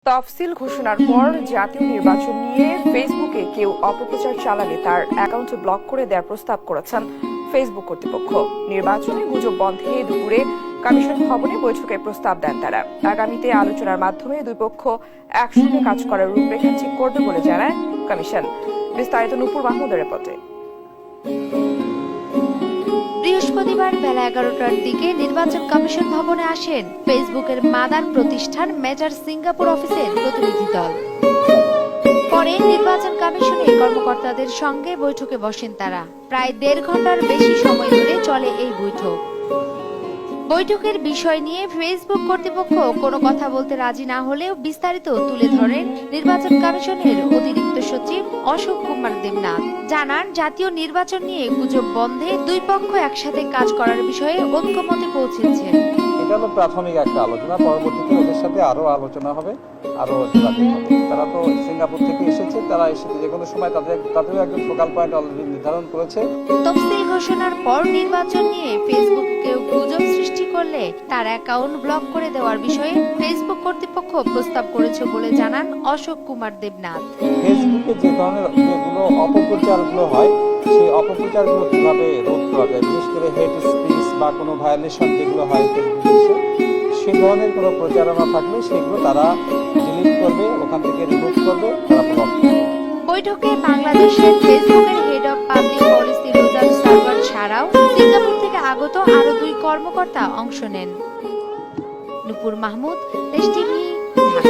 তফসিল ঘোষণার পর জাতীয় নির্বাচন নিয়ে ফেসবুকে কেউ অপপ্রচার চালালে তার অ্যাকাউন্ট ব্লক করে দেওয়ার প্রস্তাব করেছেন ফেসবুক কর্তৃপক্ষ। নির্বাচনে গুজব বন্ধে দুপুরে কমিশন ভবনে বৈঠকে প্রস্তাব দেন তারা। আগামীতে আলোচনার মাধ্যমে দুই পক্ষ একসঙ্গে কাজ করার রূপরেখা ঠিক করবে বলে জানায় কমিশন। বিস্তারিত নূপুর মাহমুদের রিপোর্টে। বৃহস্পতিবার বেলা 11টার দিকে নির্বাচন কমিশন ভবনে আসেন ফেসবুকের মাদার প্রতিষ্ঠান মেজার সিঙ্গাপুর অফিসের প্রতিনিধি দল। পরে নির্বাচন কমিশনের কর্মকর্তাদের সঙ্গে বৈঠকে বসেন তারা। প্রায় 1.5 ঘন্টার বেশি সময় ধরে চলে এই বৈঠক। বৈঠকের বিষয় নিয়ে ফেসবুক কর্তৃপক্ষ কোনো কথা বলতে রাজি না হলেও বিস্তারিত তুলে ধরেন নির্বাচন কমিশনের অতিরিক্ত সচিব অশোক কুমার দেবনাথ। জানান, জাতীয় নির্বাচন নিয়ে গুজব বন্ধে দুই পক্ষ একসাথে কাজ করার বিষয়ে ঐক্যমতে পৌঁছেছে। এটা হলো প্রাথমিক একটা আলোচনা, পরবর্তীতে ওদের সাথে আরো আলোচনা হবে, আরো যোগাযোগ হবে। তারা তো সিঙ্গাপুর থেকে এসেছে, তারা এসে যে কোনো সময় তাদেরও একজন ফোকাল পয়েন্ট অলরেডি নির্ধারণ করেছে। তফসিল ঘোষণার পর নির্বাচন নিয়ে ফেসবুকে কেউ গুজব সৃষ্টি করলে তার অ্যাকাউন্ট ব্লক করে দেওয়ার বিষয়ে ফেসবুক কর্তৃপক্ষ প্রস্তাব করেছে বলে জানান অশোক কুমার দেবনাথ। ফেসবুকে যে ধরনের যেগুলো অপপ্রচারগুলো হয়, সেই অপপ্রচারগুলো কিভাবে রোধ করা যায়, বিশেষ করে হেট স্পিচ বা কোনো ভায়োলেশন যেগুলো হয় ফেসবুকে, সেই ধরনের কোনো প্রচারণা থাকলে সেগুলো তারা ডিলিট করবে, ওখান থেকে রিমুভ করবে, তারা ব্লক করবে। বৈঠকে বাংলাদেশের ফেসবুকের হেড অব পাবলিক পলিসি রোজার সার্ভার ছাড়াও সিঙ্গাপুর থেকে আগত আরো 2 কর্মকর্তা অংশ নেন। নূপুর মাহমুদ, দেশ টিভি, ঢাকা।